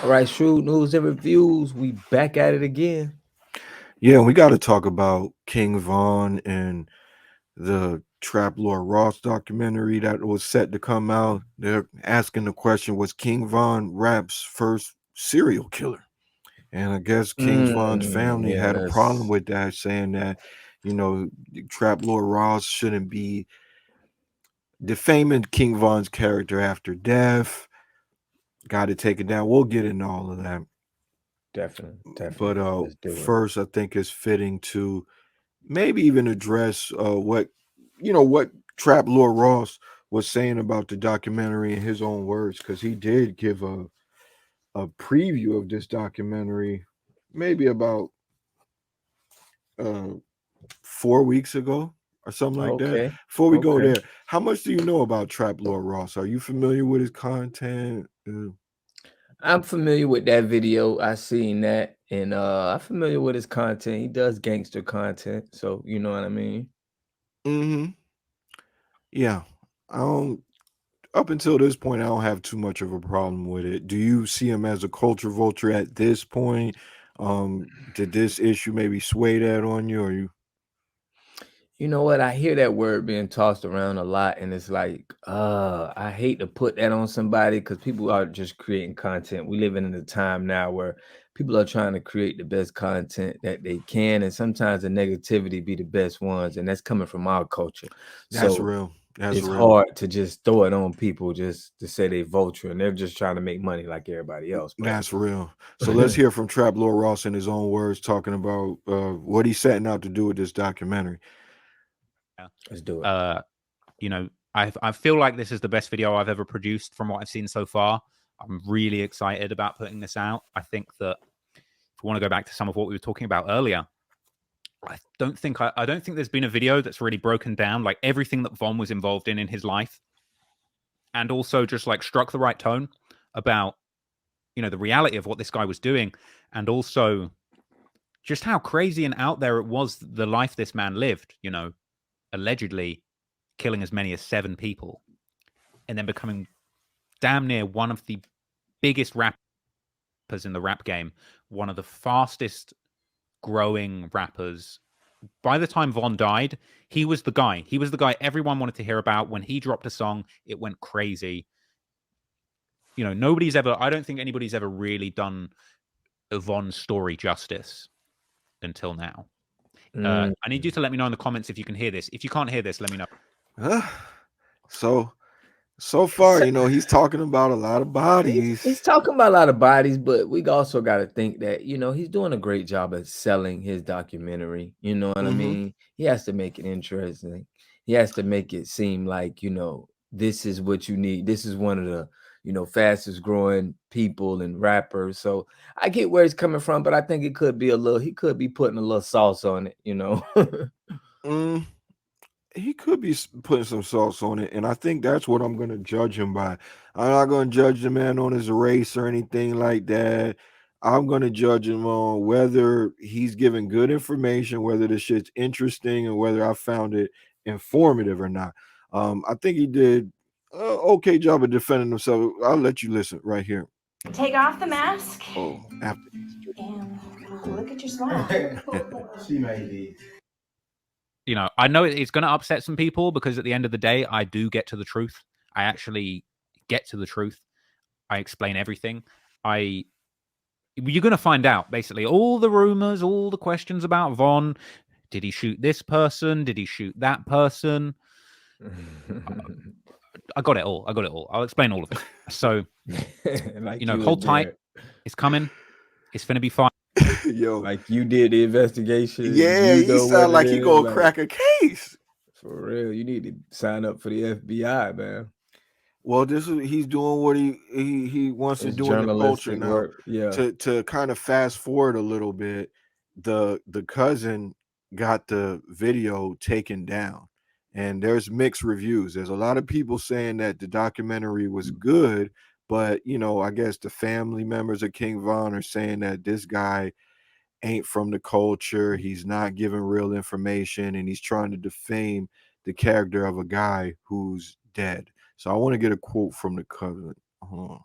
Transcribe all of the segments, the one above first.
All right, Shrewd News and Reviews. We back at it again. Yeah, we got to talk about King Von and the Traploreross documentary that was set to come out. They're asking the question, was King Von rap's first serial killer? And I guess King Von's family Yeah, had a problem that's with that, saying that, Traploreross shouldn't be defaming King Von's character after death. Got to take it down. We'll get into all of that. definitely, But definitely. Let's do it. first, I think it's fitting to maybe even address what Trap Lord Ross was saying about the documentary in his own words, because he did give a preview of this documentary maybe about uh 4 weeks ago or something like that. Okay, Before we go okay. there, how much do you know about Trap Lord Ross? Are you familiar with his content? I'm familiar with that video. I seen that, and I'm familiar with his content. He does gangster content, so you know what I mean. Mm-hmm. Yeah. I don't Up until this point, I don't have too much of a problem with it. Do you see him as a culture vulture at this point? Did this issue maybe sway that on you, or you? You know what? I hear that word being tossed around a lot, and it's like, I hate to put that on somebody because people are just creating content. We living in a time now where people are trying to create the best content that they can, and sometimes the negativity be the best ones, and that's coming from our culture. That's So real. That's it's real. hard to just throw it on people just to say they vulture, and they're just trying to make money like everybody else. But That's real. So let's hear from Trap Lord Ross in his own words, talking about what he's setting out to do with this documentary. Yeah. let's do it. Uh, I feel like this is the best video I've ever produced from what I've seen so far. I'm really excited about putting this out. I think that if we want to go back to some of what we were talking about earlier, I don't think there's been a video that's really broken down like everything that Von was involved in his life, and also just like struck the right tone about the reality of what this guy was doing, and also just how crazy and out there it was the life this man lived. Allegedly killing as many as 7 people, and then becoming damn near one of the biggest rappers in the rap game, one of the fastest growing rappers. By the time Von died, he was the guy. He was the guy everyone wanted to hear about. When he dropped a song, it went crazy. I don't think anybody's ever really done a Von story justice until now. Mm. I need you to let me know in the comments if you can hear this. If you can't hear this, let me know. Uh, so so far, he's talking about a lot of He's bodies. talking about a lot of bodies, but we also got to think that he's doing a great job at selling his documentary. You know what I Mm-hmm. mean? He has to make it interesting. He has to make it seem like this is what you need. This is one of the fastest growing people and rappers. So I get where he's coming from, but I think it could be a little. He could be putting a little sauce on it. Mm, he could be putting some sauce on it, and I think that's what I'm going to judge him by. I'm not going to judge the man on his race or anything like that. I'm going to judge him on whether he's giving good information, whether the shit's interesting, and whether I found it informative or not. I think he did an okay job of defending himself. I'll let you listen right here. Take off the mask Oh, after. and look at your smile. She made these. I know it's going to upset some people because at the end of the day, I do get to the truth. I actually get to the truth. I explain everything. You're going to find out basically all the rumors, all the questions about Von. Did he shoot this person? Did he shoot that person? I got it all. I'll explain all of it. So, like hold tight. It's coming. It's going to be fine. Yo, like you did the investigation. yeah, You he know what sound it like he is. gonna Like, crack a case. for real, you need to sign up for the FBI, man. Well, he's doing what he wants to It's do in the culture journalistic now. work. Yeah. To kind of fast forward a little bit, the cousin got the video taken down, and there's mixed reviews. There's a lot of people saying that the documentary was good, but I guess the family members of King Von are saying that this guy ain't from the culture. He's not giving real information, and he's trying to defame the character of a guy who's dead. So I want to get a quote from the cousin. Hold on.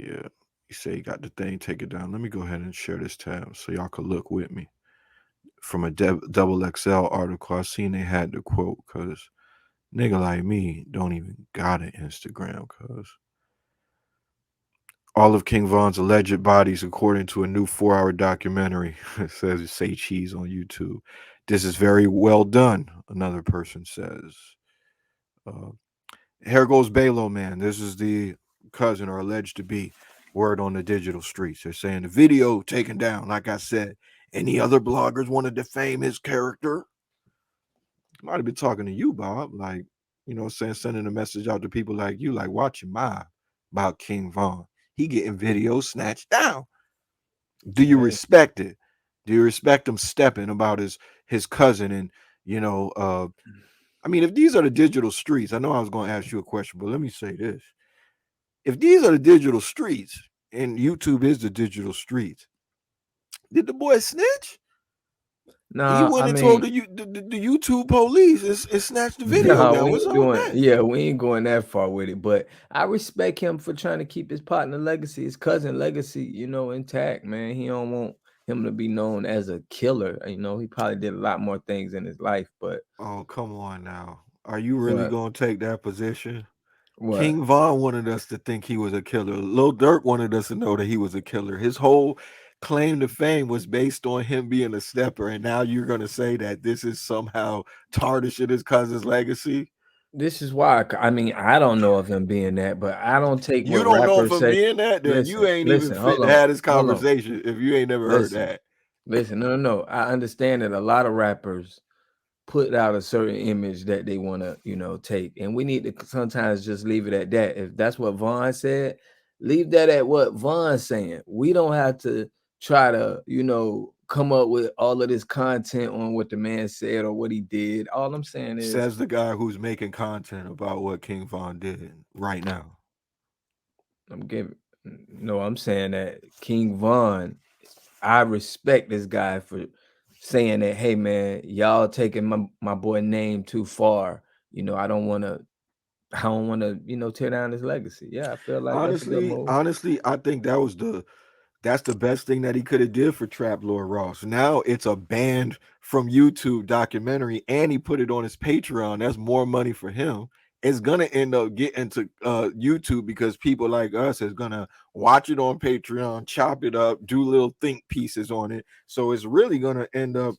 Yeah. You say you got the thing, take it down. Let me go ahead and share this tab so y'all can look with me. From a double XL article, I seen they had the quote because nigga like me don't even got an Instagram because all of King Von's alleged bodies, according to a new 4-hour documentary, it says Say Cheese on YouTube. This is very well done, another person says. Uh, here goes Balo, man. This is the cousin or alleged to be. Word on the digital streets. They're saying the video taken down. Like I said, any other bloggers want to defame his character? Might have been talking to you, Bob. Like, saying, sending a message out to people like you, like, watch your mind about King Von. He getting videos snatched down. Do you Hey, respect it? Do you respect him stepping about his cousin? And I mean, if these are the digital streets, I know I was going to ask you a question, but let me say this: if these are the digital streets, and YouTube is the digital streets, did the boy snitch? He nah, went I and told mean, the YouTube police and snatched the video no, down. we What's ain't up with doing. that? Yeah, we ain't going that far with it. But I respect him for trying to keep his partner legacy, his cousin legacy, intact. Man, he don't want him to be known as a killer. He probably did a lot more things in his life. But Oh, come on now. Are you really what? going to take that position? What? King Von wanted us to think he was a killer. Lil Durk wanted us to know that he was a killer. His whole claim to fame was based on him being a stepper. And now you're going to say that this is somehow tarnishing his cousin's legacy? This is why. I mean, I don't know of him being that, but I don't take You what don't know if rappers him say. being that? Then you Listen, ain't even listen. fit Hold to on, have this hold on. conversation if you ain't never heard Listen, that. listen. No, no, no. I understand that a lot of rappers put out a certain image that they want to, take. And we need to sometimes just leave it at that. If that's what Vaughn said, leave that at what Vaughn's saying. We don't have to try to, come up with all of this content on what the man said or what he did. All I'm saying is, Says the guy who's making content about what King Von did right now. I'm giving, no, I'm saying that King Von, I respect this guy for saying that, hey man, y'all taking my boy name too far. I don't want to, tear down his legacy. Yeah, I feel like that's a good move. Honestly, I think that's the best thing that he could have did for Traploreross. Now it's a banned from YouTube documentary, and he put it on his Patreon. That's more money for him. It's gonna end up getting to YouTube because people like us is gonna watch it on Patreon, chop it up, do little think pieces on it. So it's really gonna end up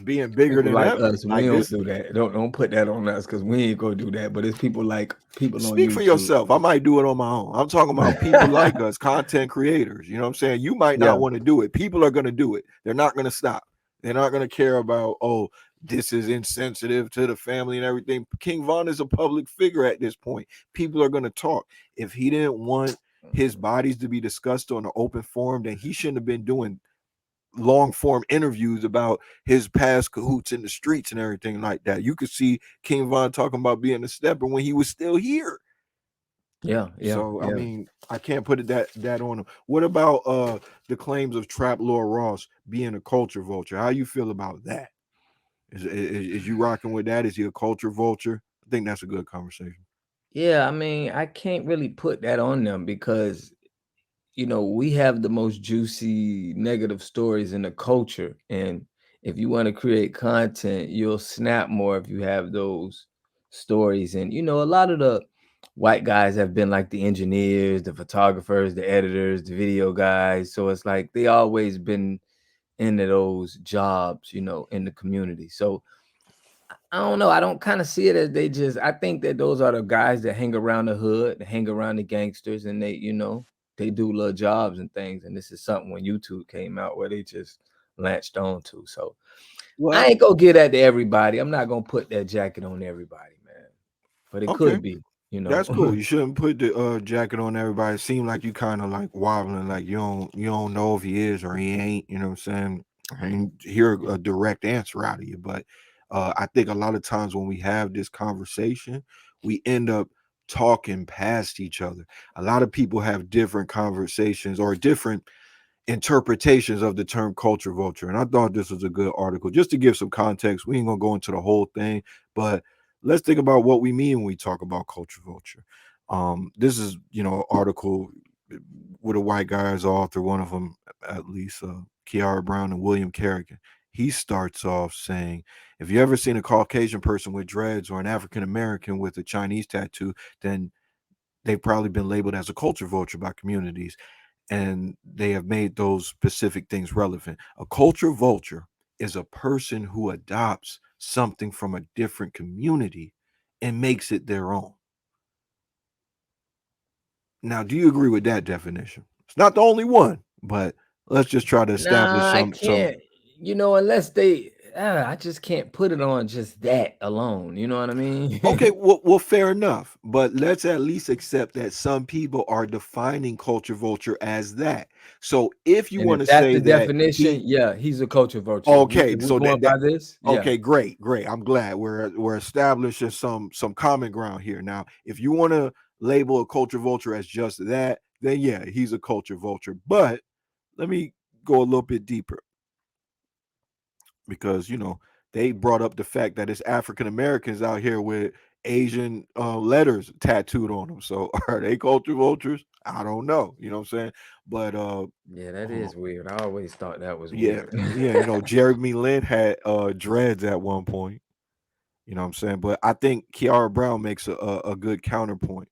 being bigger People than like ever. us, we Like don't this. do that. Don't put that on us because we ain't gonna do that. But it's people like people on Speak for YouTube. yourself. I might do it on my own. I'm talking about people like us, content creators. You know what I'm saying? You might Yeah, not want to do it. People are going to do it. They're not going to stop. They're not going to care about, oh, this is insensitive to the family and everything. King Von is a public figure at this point. People are going to talk. If he didn't want his bodies to be discussed on an open forum, then he shouldn't have been doing long form interviews about his past cahoots in the streets and everything like that. You could see King Von talking about being a stepper when he was still here. yeah, yeah, So I yeah. mean, I can't put it that on him. What about the claims of Traploreross being a culture vulture? How you feel about that? Is you rocking with that? Is he a culture vulture? I think that's a good conversation. Yeah, I mean, I can't really put that on them because we have the most juicy negative stories in the culture. And if you want to create content, you'll snap more if you have those stories. And, a lot of the white guys have been like the engineers, the photographers, the editors, the video guys. So it's like they always been into those jobs, in the community. So I don't know. I don't kind of see it as I think that those are the guys that hang around the hood, that hang around the gangsters, and they do little jobs and things. And this is something when YouTube came out where they just latched on to. So I Well, ain't gonna get that to everybody. I'm not gonna put that jacket on everybody, man. But it okay. could be, That's cool. You shouldn't put the jacket on everybody. It seemed like you kind of like wobbling, like you don't know if he is or he ain't. You know what I'm saying? I ain't hear a direct answer out of you, but I think a lot of times when we have this conversation, we end up talking past each other. A lot of people have different conversations or different interpretations of the term culture vulture. And I thought this was a good article. Just to give some context, we ain't gonna go into the whole thing, but let's think about what we mean when we talk about culture vulture. This is, article with a white guy as author, one of them at least, Kiara Brown and William Kerrigan. He starts off saying, if you ever seen a Caucasian person with dreads or an African American with a Chinese tattoo, then they've probably been labeled as a culture vulture by communities, and they have made those specific things relevant. A culture vulture is a person who adopts something from a different community and makes it their own. Now, do you agree with that definition? It's not the only one, but let's just try to establish Nah, I some. can't. Unless they, I just can't put it on just that alone. You know what I mean? Okay, well, fair enough. But let's at least accept that some people are defining culture vulture as that. So if you And want if to that's say the that definition, he, yeah, he's a culture vulture. okay, If we so going by this, yeah. okay, great. I'm glad we're establishing some common ground here. Now, if you want to label a culture vulture as just that, then yeah, he's a culture vulture. But let me go a little bit deeper, because they brought up the fact that it's African Americans out here with Asian letters tattooed on them. So are they culture vultures? I don't know. You know what I'm saying? But Yeah, that uh, is weird. I always thought that was yeah, weird. yeah, Jeremy Lin had dreads at one point. You know what I'm saying? But I think Kiara Brown makes a good counterpoint,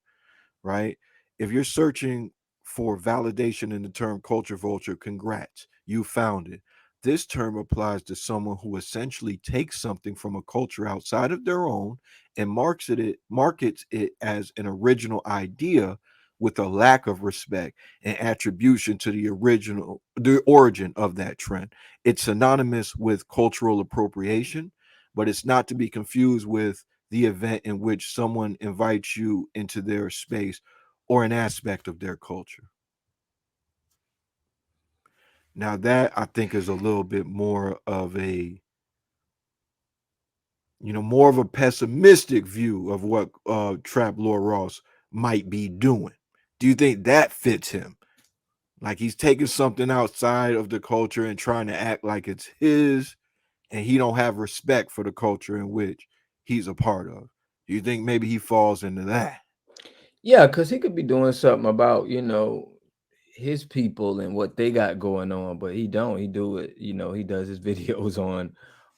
right? If you're searching for validation in the term culture vulture, congrats, you found it. This term applies to someone who essentially takes something from a culture outside of their own and markets it as an original idea with a lack of respect and attribution to the origin of that trend. It's synonymous with cultural appropriation, but it's not to be confused with the event in which someone invites you into their space or an aspect of their culture. Now that I think is a little bit more of a more of a pessimistic view of what Traploreross might be doing. Do you think that fits him? Like he's taking something outside of the culture and trying to act like it's his, and he don't have respect for the culture in which he's a part of. Do you think maybe he falls into that? Yeah, because he could be doing something about, his people and what they got going on, but he don't. He do it, he does his videos on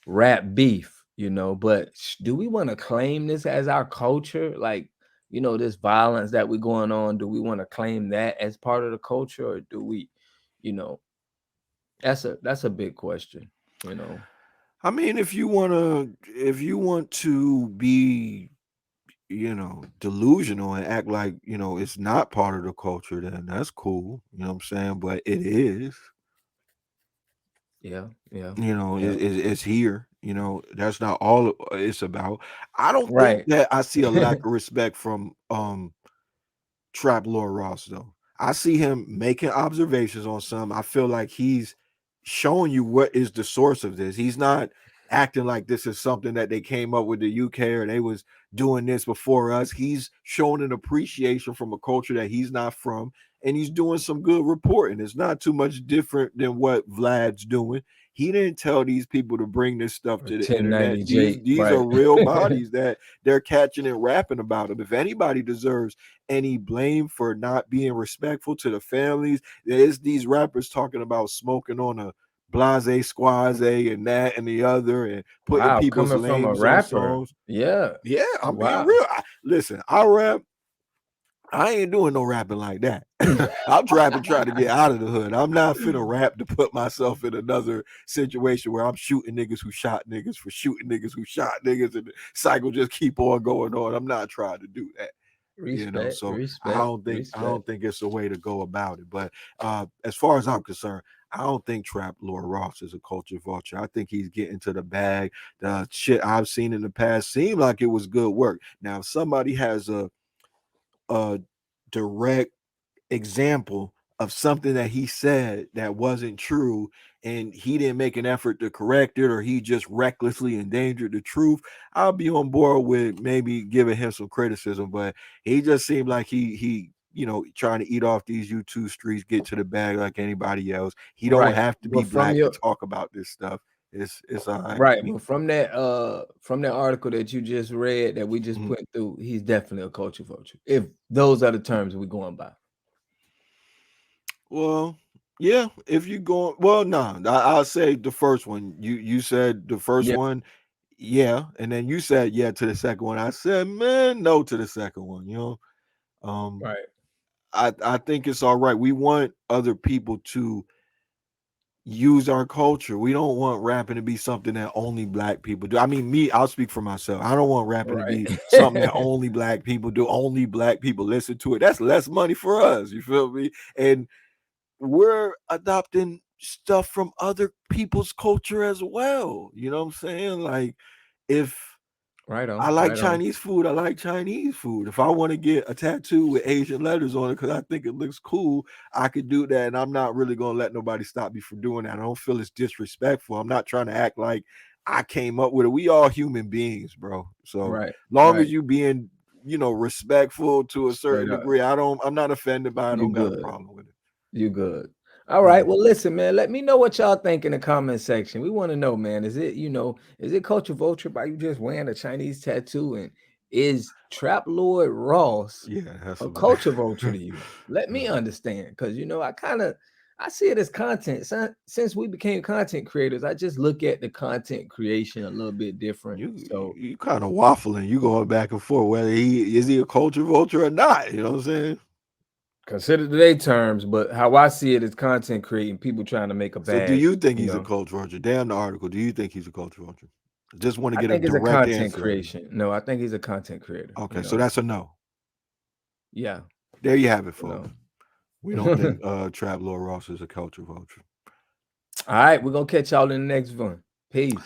rap beef, but do we want to claim this as our culture? Like, this violence that we going on, do we want to claim that as part of the culture, or do we, you know, that's a big question. I mean, if you want to be, delusional and act like, it's not part of the culture, then that's cool. You know what I'm saying? But it is, Yeah, yeah, it, yeah. it's here. That's not all it's about. I don't think Right. that I see a lack of respect from Trap Lord Ross, though. I see him making observations on some. I feel like he's showing you what is the source of this. He's not acting like this is something that they came up with the UK or they was doing this before us. He's showing an appreciation from a culture that he's not from, and he's doing some good reporting. It's not too much different than what Vlad's doing. He didn't tell these people to bring this stuff Or to the internet. 1090J, These are right. real bodies that they're catching and rapping about them. If anybody deserves any blame for not being respectful to the families, there's these rappers talking about smoking on a blase squaze and that and the other and putting Wow, people's coming from a names on rapper. songs. Yeah. Yeah, I'm being Wow. real. Listen, I rap. I ain't doing no rapping like that. I'm trapping trying to get out of the hood. I'm not finna rap to put myself in another situation where I'm shooting niggas who shot niggas for shooting niggas who shot niggas, and the cycle just keep on going on. I'm not trying to do that. Respect, So respect, I respect. don't think it's a way to go about it. But as far as I'm concerned, I don't think Trap Lord Ross is a culture vulture. I think he's getting to the bag. The shit I've seen in the past seemed like it was good work. Now, if somebody has a direct example of something that he said that wasn't true and he didn't make an effort to correct it, or he just recklessly endangered the truth, I'll be on board with maybe giving him some criticism. But he just seemed like he trying to eat off these YouTube streets, get to the bag like anybody else. He don't Right. have to be But from black to your talk about this stuff. It's all right. right, but from that article that you just read that we just Mhm. put through, he's definitely a culture vulture. If those are the terms we're going by. Well, yeah, if you go, well, no, I'll say the first one. You said the first Yeah. one, yeah, and then you said yeah to the second one. I said, man, no to the second one. Um, Right. I think it's all right. We want other people to use our culture. We don't want rapping to be something that only black people do. I mean, me, I'll speak for myself. I don't want rapping to be something that Right. only black people do, only black people listen to it. That's less money for us. You feel me? And we're adopting stuff from other people's culture as well. You know what I'm saying? Like, if Right I on. like Right on. Chinese food, I like Chinese food. If I want to get a tattoo with Asian letters on it because I think it looks cool, I could do that. And I'm not really going to let nobody stop me from doing that. I don't feel it's disrespectful. I'm not trying to act like I came up with it. We all human beings, bro. So Right. long Right. as you being, respectful to a Straight certain up. degree, I'm not offended by it. I You don't got a good. problem with it. You good. All right. Mhm. Well, listen, man. Let me know what y'all think in the comment section. We want to know, man. Is it culture vulture by you just wearing a Chinese tattoo? And is Traploreross Yeah, that's a a culture vulture to you? Let yeah. me understand, because I see it as content. Since we became content creators, I just look at the content creation a little bit different. So You kind of waffling. You going back and forth whether he a culture vulture or not. You know what I'm saying? consider today's terms, but how I see it is content creating, people trying to make a So do bag. you think You he's a know, culture vulture? Damn the article. Do you think he's a culture vulture? Just want to I get a think it's a direct content answer. creation. No, I think he's a content creator. Okay, so that's a no. Yeah, There you have it, you know. folks. We don't think Trap Lord Ross is a culture vulture. All right, we're gonna catch y'all in the next one. Peace.